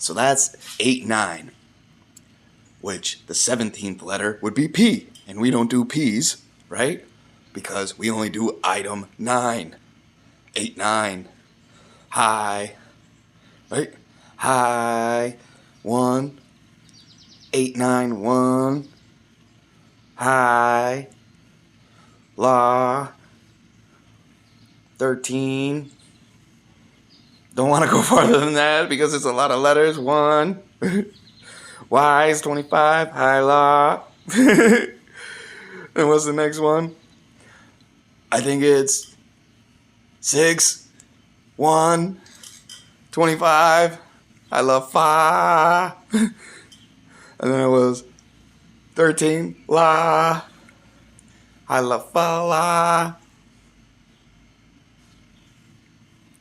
So that's 8, 9. Which the 17th letter would be P. And we don't do P's, right? Because we only do item 9. 8, 9. Hi. Right? Hi. 1. 8, 9, 1. Hi. La. 13. Don't want to go farther than that because it's a lot of letters. 1. Y is 25. Hi, la. And what's the next one? I think it's 6. 1. 25. I love fa. And then it was 13. La. I love fa la.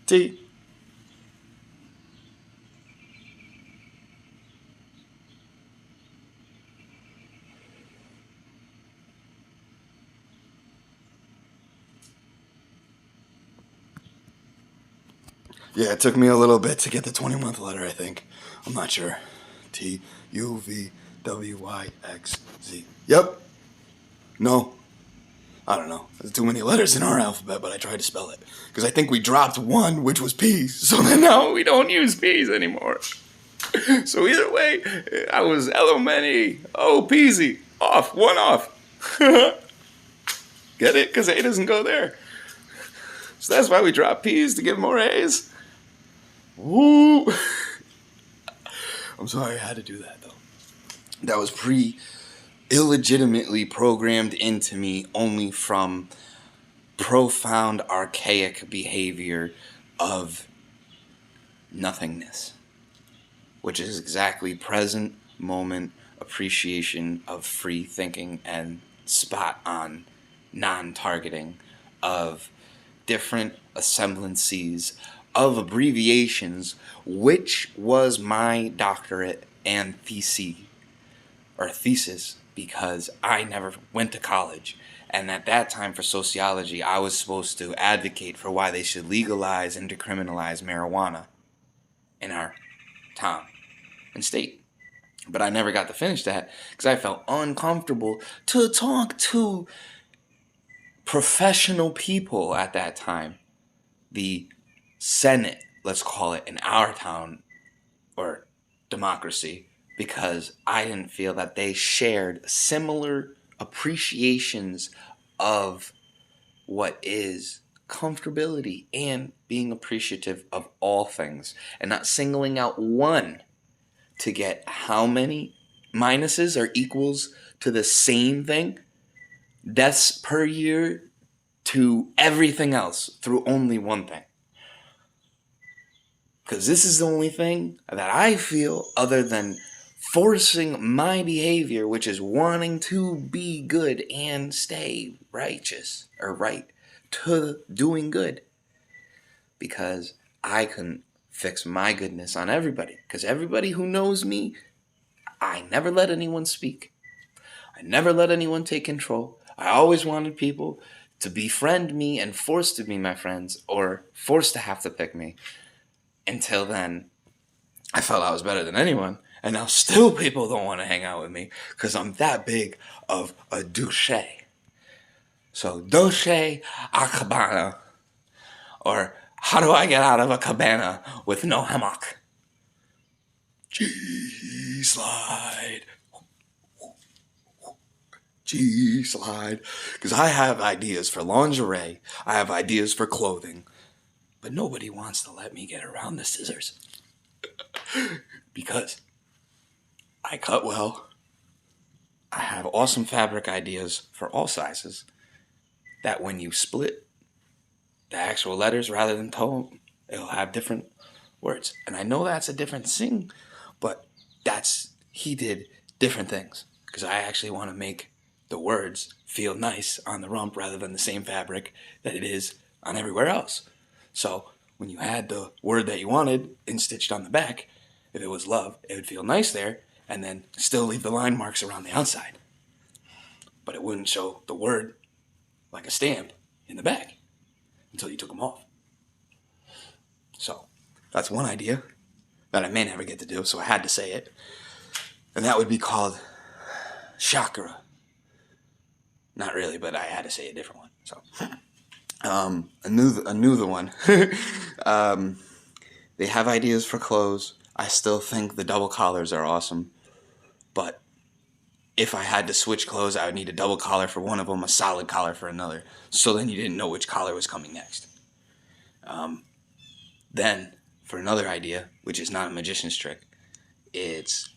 T. Yeah, it took me a little bit to get the 21th letter, I think. I'm not sure. T, U, V, W, Y, X, Z. Yep. No. I don't know. There's too many letters in our alphabet, but I tried to spell it. Because I think we dropped 1, which was P. So then now we don't use P's anymore. So either way, I was L-O-N-E. Oh, peasy. Off. 1 off. Get it? Because A doesn't go there. So that's why we drop P's to get more A's. Woo! I'm sorry I had to do that, though. That was illegitimately programmed into me only from profound archaic behavior of nothingness, which is exactly present moment appreciation of free thinking and spot on non-targeting of different assemblances of abbreviations, which was my doctorate and thesis, because I never went to college. And at that time for sociology, I was supposed to advocate for why they should legalize and decriminalize marijuana in our town and state. But I never got to finish that because I felt uncomfortable to talk to professional people at that time. The Senate, let's call it, in our town, or democracy, because I didn't feel that they shared similar appreciations of what is comfortability and being appreciative of all things and not singling out one to get how many minuses or equals to the same thing, deaths per year to everything else through only one thing. Because this is the only thing that I feel, other than forcing my behavior, which is wanting to be good and stay righteous or right, to doing good. Because I couldn't fix my goodness on everybody. Because everybody who knows me, I never let anyone speak. I never let anyone take control. I always wanted people to befriend me and forced to be my friends, or forced to have to pick me. Until then, I felt I was better than anyone. And now still people don't want to hang out with me because I'm that big of a douche. So douche a cabana. Or how do I get out of a cabana with no hammock? G-slide. G-slide. Because I have ideas for lingerie. I have ideas for clothing. But nobody wants to let me get around the scissors. Because I cut well. I have awesome fabric ideas for all sizes. That when you split the actual letters rather than tone, it'll have different words. And I know that's a different thing, but he did different things. Because I actually want to make the words feel nice on the rump rather than the same fabric that it is on everywhere else. So when you had the word that you wanted stitched on the back, if it was love, it would feel nice there, and then still leave the line marks around the outside. But it wouldn't show the word like a stamp in the back until you took them off. So that's one idea. that I may never get to do, so I had to say it. And that would be called chakra. Not really, but I had to say a different one. So I knew the one. They have ideas for clothes. I still think the double collars are awesome. But if I had to switch clothes, I would need a double collar for one of them, a solid collar for another. So then you didn't know which collar was coming next. Then, for another idea, which is not a magician's trick, it's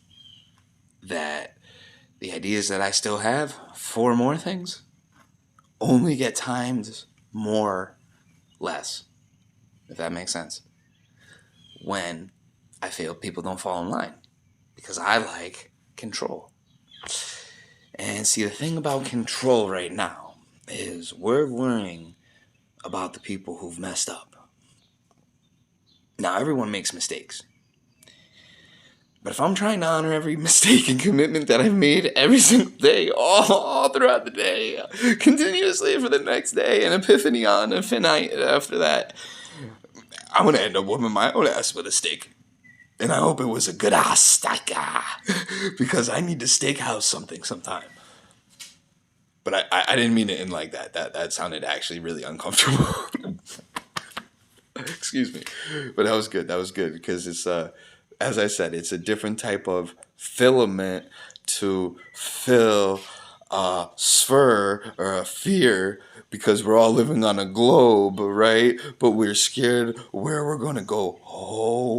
that the ideas that I still have, 4 more things, only get times more less, if that makes sense, when I feel people don't fall in line, because I like control. And see, the thing about control right now is we're worrying about the people who've messed up. Now, everyone makes mistakes. But if I'm trying to honor every mistake and commitment that I've made every single day, all throughout the day, continuously for the next day, and epiphany on infinite after that, I'm going to end up whooping my own ass with a steak. And I hope it was a good ass steak, because I need to steakhouse something sometime. But I didn't mean it in like that. That sounded actually really uncomfortable. Excuse me. But that was good. That was good because it's, as I said, it's a different type of filament to fill a sphere or a fear, because we're all living on a globe, right? But we're scared where we're going to go home.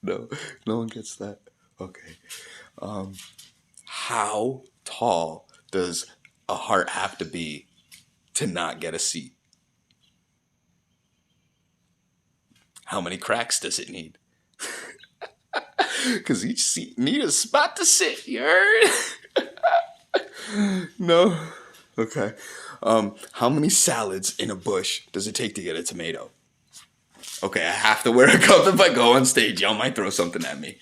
No one gets that. Okay. How tall does a heart have to be to not get a seat? How many cracks does it need? Because each seat needs a spot to sit, you heard? No? Okay. How many salads in a bush does it take to get a tomato? Okay, I have to wear a cup if I go on stage. Y'all might throw something at me.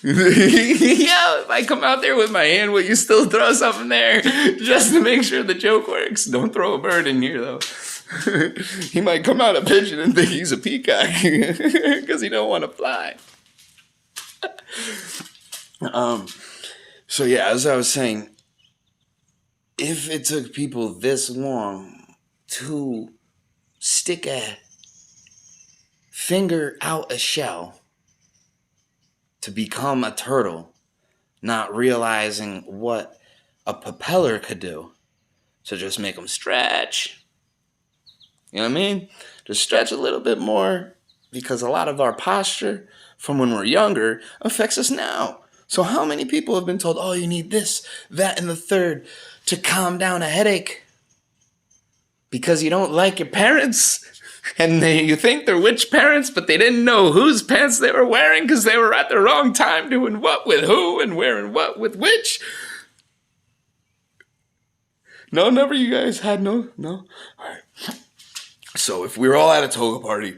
Yeah, if I come out there with my hand, will you still throw something there just to make sure the joke works? Don't throw a bird in here, though. He might come out a pigeon and think he's a peacock because he don't want to fly. So yeah, as I was saying, if it took people this long to stick a finger out a shell to become a turtle, not realizing what a propeller could do, so just make them stretch. You know what I mean? Just stretch a little bit more, because a lot of our posture from when we're younger affects us now. So how many people have been told, oh, you need this, that, and the third to calm down a headache because you don't like your parents? And you think they're which parents, but they didn't know whose pants they were wearing because they were at the wrong time doing what with who and wearing what with which. No, never. You guys had no? All right. So if we were all at a toga party,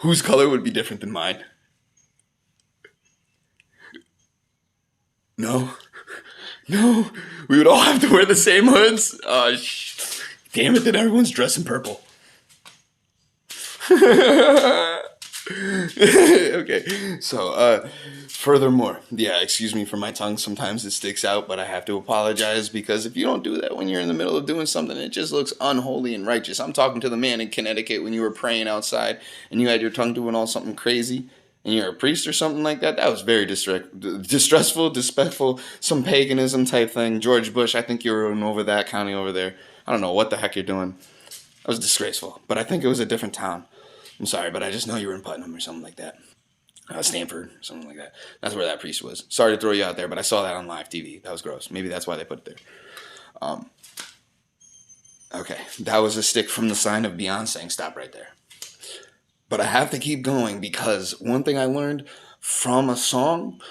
whose color would be different than mine? No. We would all have to wear the same hoods. Damn it, then everyone's dressed in purple. Okay, so furthermore, yeah, excuse me for my tongue, sometimes it sticks out, but I have to apologize, because if you don't do that when you're in the middle of doing something, it just looks unholy and righteous. I'm talking to the man in Connecticut when you were praying outside and you had your tongue doing all something crazy and you're a priest or something like that. That was very distressful, disrespectful, some paganism type thing. George Bush, I think you were over that county over there. I don't know what the heck you're doing. That was disgraceful, but I think it was a different town. I'm sorry, but I just know you were in Putnam or something like that. Stanford, something like that. That's where that priest was. Sorry to throw you out there, but I saw that on live TV. That was gross. Maybe that's why they put it there. Okay, that was a stick from the sign of Beyonce saying stop right there. But I have to keep going, because one thing I learned from a song,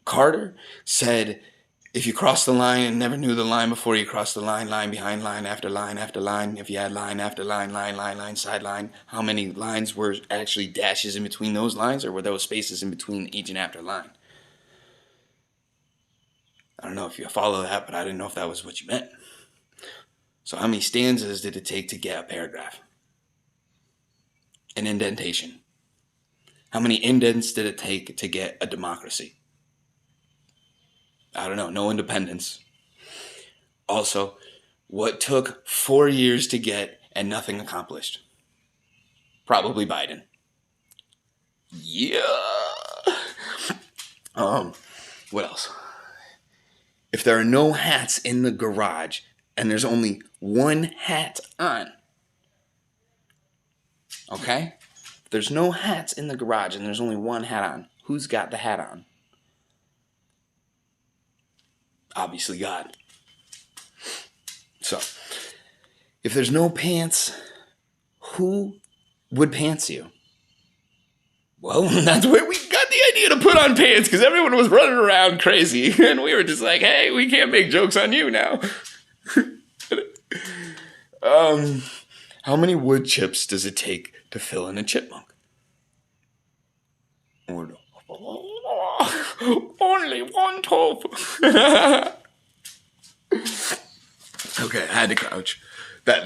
Carter said, if you cross the line and never knew the line before you crossed the line, line behind line after line after line, if you had line after line, line, sideline, how many lines were actually dashes in between those lines, or were those spaces in between each and after line? I don't know if you follow that, but I didn't know if that was what you meant. So how many stanzas did it take to get a paragraph? an indentation? How many indents did it take to get a democracy? I don't know. No independence. Also, what took 4 years to get and nothing accomplished? Probably Biden. Yeah. What else? If there are no hats in the garage and there's only one hat on, okay? If there's no hats in the garage and there's only one hat on, who's got the hat on? Obviously God. So, if there's no pants, who would pants you? Well, that's where we got the idea to put on pants, because everyone was running around crazy, and we were just like, hey, we can't make jokes on you now. How many wood chips does it take to fill in a chipmunk? Only one top. Okay, I had to crouch. That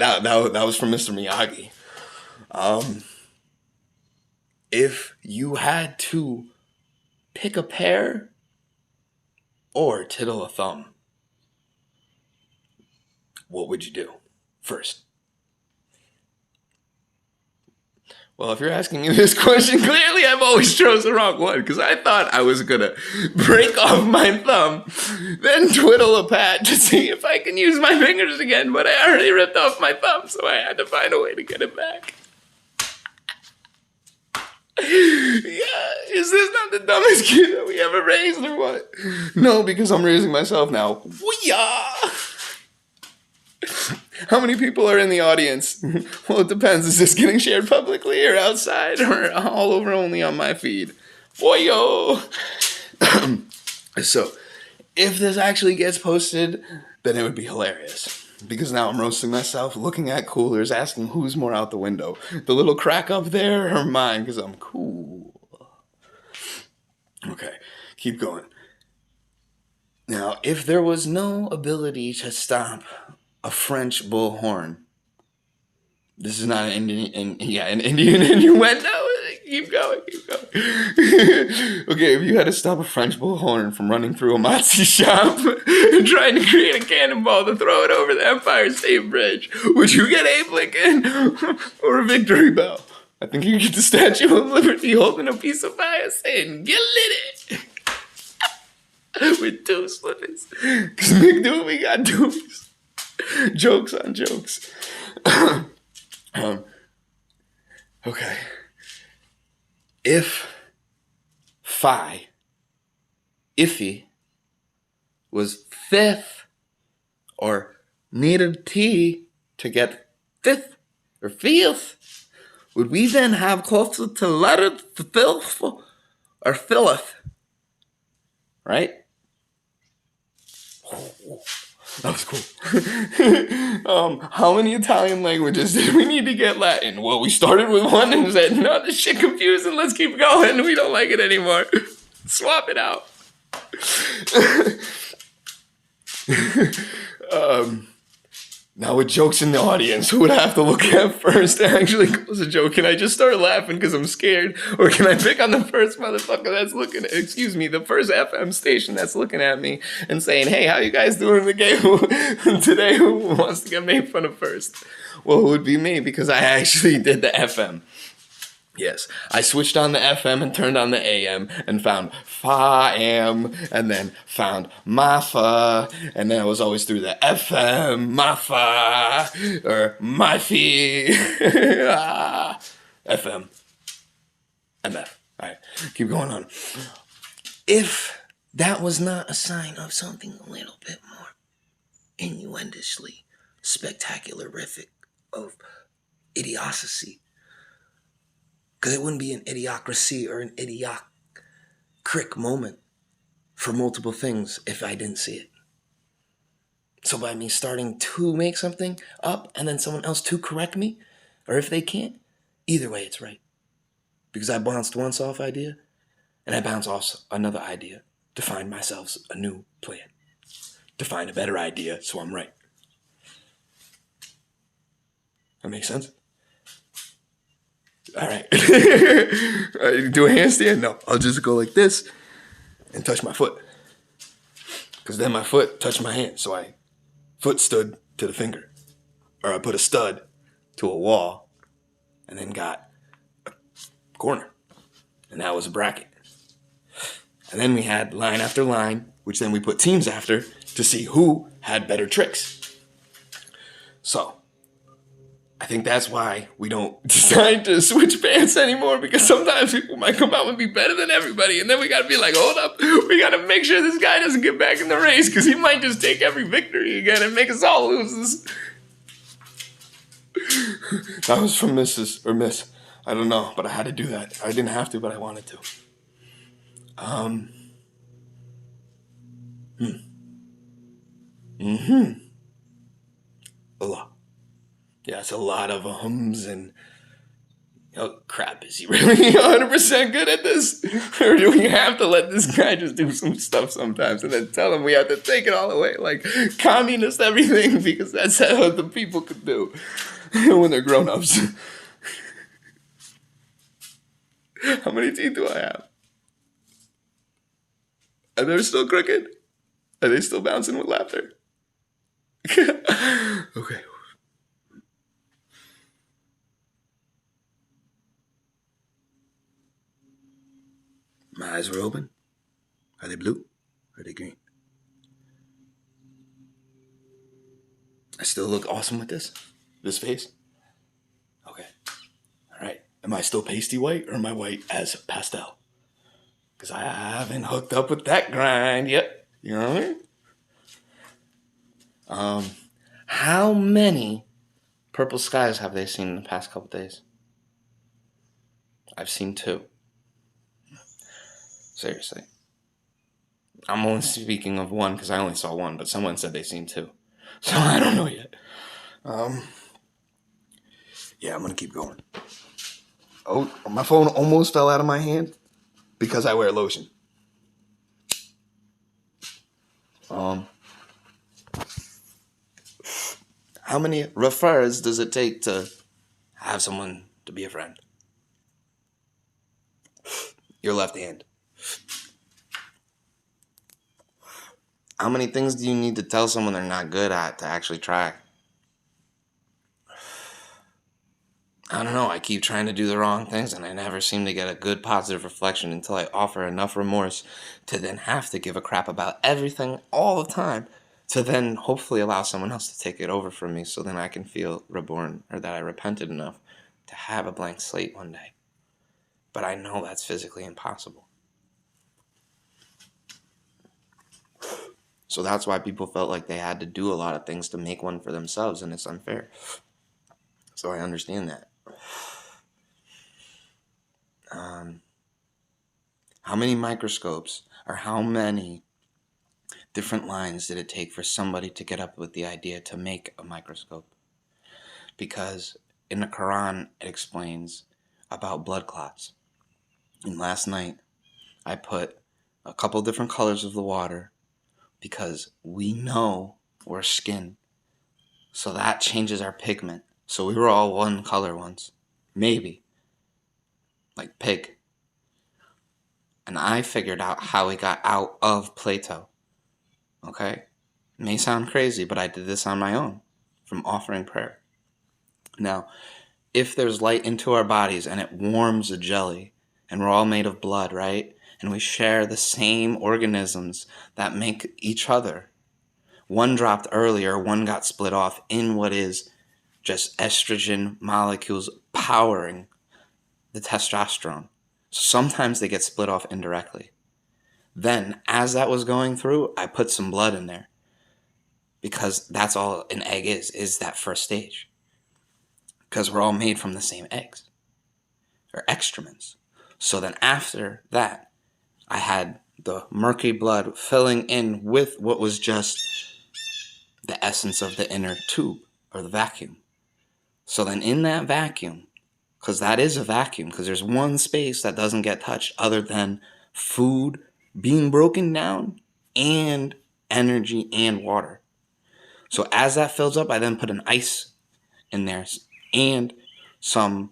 was from Mr. Miyagi. If you had to pick a pear or tittle a thumb, what would you do first? Well, if you're asking me this question, clearly I've always chose the wrong one, because I thought I was going to break off my thumb, then twiddle a pat to see if I can use my fingers again, but I already ripped off my thumb, so I had to find a way to get it back. Yeah, is this not the dumbest kid that we ever raised or what? No, because I'm raising myself now. Wee-yah! How many people are in the audience? Well, it depends. Is this getting shared publicly or outside or all over only on my feed? Boy-yo! So, if this actually gets posted, then it would be hilarious. Because now I'm roasting myself, looking at coolers, asking who's more out the window. The little crack up there or mine, because I'm cool. Okay, keep going. Now, if there was no ability to stop a French bullhorn, this is not an Indian innuendo. Keep going. Okay, if you had to stop a French bullhorn from running through a Matzi shop and trying to create a cannonball to throw it over the Empire State Bridge, would you get Abe Lincoln or a victory bell? I think you get the Statue of Liberty holding a piece of fire saying, "Get lit it!" With two slippers. Because McDoobie got doobies. Jokes on jokes. Okay. If iffy was fifth, or needed tea to get fifth or fifth, would we then have closer to letter to filth or filleth? Right? That was cool. How many Italian languages did we need to get Latin? Well, we started with one and said, no, this shit confusing. Let's keep going. We don't like it anymore. Swap it out. Now with jokes in the audience, who would I have to look at first to actually close a joke? Can I just start laughing because I'm scared? Or can I pick on the first motherfucker that's looking at, the first FM station that's looking at me and saying, hey, how you guys doing in the game today? Who wants to get made fun of first? Well, it would be me, because I actually did the FM. Yes, I switched on the FM and turned on the AM and found Fa-am and then found Mafa, and then I was always through the FM, Mafa, or Mafi, FM, MF. Alright, keep going on. If that was not a sign of something a little bit more innuendously spectacularific of idiocy, because it wouldn't be an idiocracy or an idiocric moment for multiple things if I didn't see it. So by me starting to make something up and then someone else to correct me, or if they can't, either way it's right. Because I bounced one soft idea and I bounce off another idea to find myself a new plan, to find a better idea so I'm right. That makes sense? All right. Do a handstand? No. I'll just go like this and touch my foot. Because then my foot touched my hand. So I foot stood to the finger. Or I put a stud to a wall and then got a corner. And that was a bracket. And then we had line after line, which then we put teams after to see who had better tricks. So I think that's why we don't decide to switch pants anymore, because sometimes people might come out and be better than everybody, and then we gotta be like, hold up, we gotta make sure this guy doesn't get back in the race, because he might just take every victory again and make us all losers. That was from Mrs. or Miss. I don't know, but I had to do that. I didn't have to, but I wanted to. A lot. Yeah, it's a lot of ums and, oh crap, is he really 100% good at this? Or do we have to let this guy just do some stuff sometimes and then tell him we have to take it all away, like communist everything, because that's how the people could do when they're grown-ups. How many teeth do I have? Are they still crooked? Are they still bouncing with laughter? Okay. My eyes were open. Are they blue? Or are they green? I still look awesome with this face? Okay. All right. Am I still pasty white, or am I white as pastel? Because I haven't hooked up with that grind yet. You know what I mean? How many purple skies have they seen in the past couple days? I've seen 2. Seriously. I'm only speaking of 1 because I only saw 1, but someone said they've seen 2. So I don't know yet. Yeah, I'm going to keep going. Oh, my phone almost fell out of my hand because I wear lotion. How many refers does it take to have someone to be a friend? Your left hand. How many things do you need to tell someone they're not good at to actually try? I don't know. I keep trying to do the wrong things, and I never seem to get a good positive reflection until I offer enough remorse to then have to give a crap about everything all the time, to then hopefully allow someone else to take it over from me, so then I can feel reborn, or that I repented enough to have a blank slate one day. But I know that's physically impossible. So that's why people felt like they had to do a lot of things to make one for themselves, and it's unfair. So I understand that. How many microscopes, or how many different lines did it take for somebody to get up with the idea to make a microscope? Because in the Quran, it explains about blood clots. And last night, I put a couple different colors of the water because we know we're skin. So that changes our pigment. So we were all one color once. Maybe. Like pig. And I figured out how we got out of Plato. Okay? It may sound crazy, but I did this on my own from offering prayer. Now, if there's light into our bodies and it warms a jelly, and we're all made of blood, right? And we share the same organisms that make each other. One dropped earlier, one got split off in what is just estrogen molecules powering the testosterone. So sometimes they get split off indirectly. Then, as that was going through, I put some blood in there. Because that's all an egg is that first stage. Because we're all made from the same eggs. Or excrements. So then after that, I had the murky blood filling in with what was just the essence of the inner tube, or the vacuum. So then in that vacuum, because that is a vacuum, because there's one space that doesn't get touched other than food being broken down and energy and water. So as that fills up, I then put an ice in there and some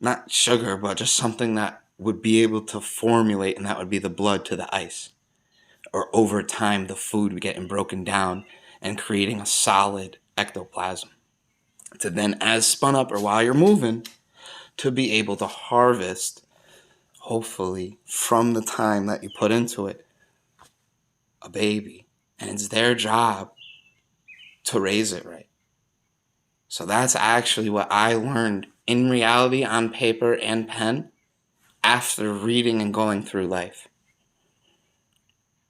not sugar, but just something that would be able to formulate, and that would be the blood to the ice. Or over time, the food getting broken down and creating a solid ectoplasm. To then, as spun up or while you're moving, to be able to harvest, hopefully, from the time that you put into it, a baby. And it's their job to raise it right. So that's actually what I learned in reality on paper and pen after reading and going through life.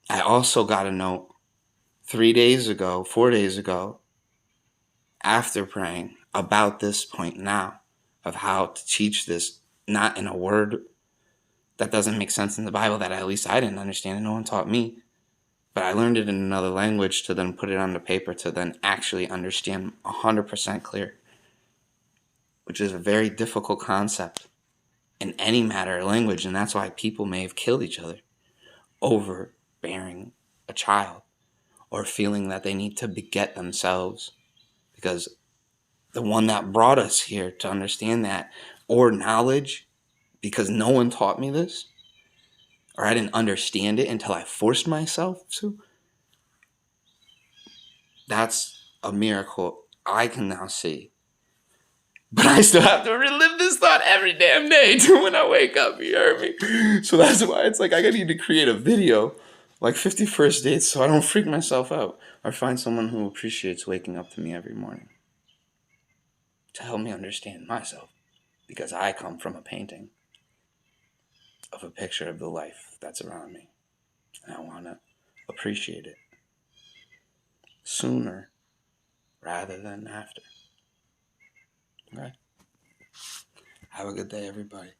I also got a note 4 days ago, after praying about this point now of how to teach this, not in a word that doesn't make sense in the Bible, that at least I didn't understand and no one taught me, but I learned it in another language to then put it on the paper to then actually understand 100% clear, which is a very difficult concept in any matter of language, and that's why people may have killed each other over bearing a child or feeling that they need to beget themselves, because the one that brought us here to understand that, or knowledge, because no one taught me this, or I didn't understand it until I forced myself to, that's a miracle I can now see. But I still have to relive this thought every damn day too when I wake up, you heard me? So that's why it's like I need to create a video like 51st dates so I don't freak myself out, or find someone who appreciates waking up to me every morning to help me understand myself, because I come from a painting of a picture of the life that's around me, and I want to appreciate it sooner rather than after. Okay? Have a good day, everybody.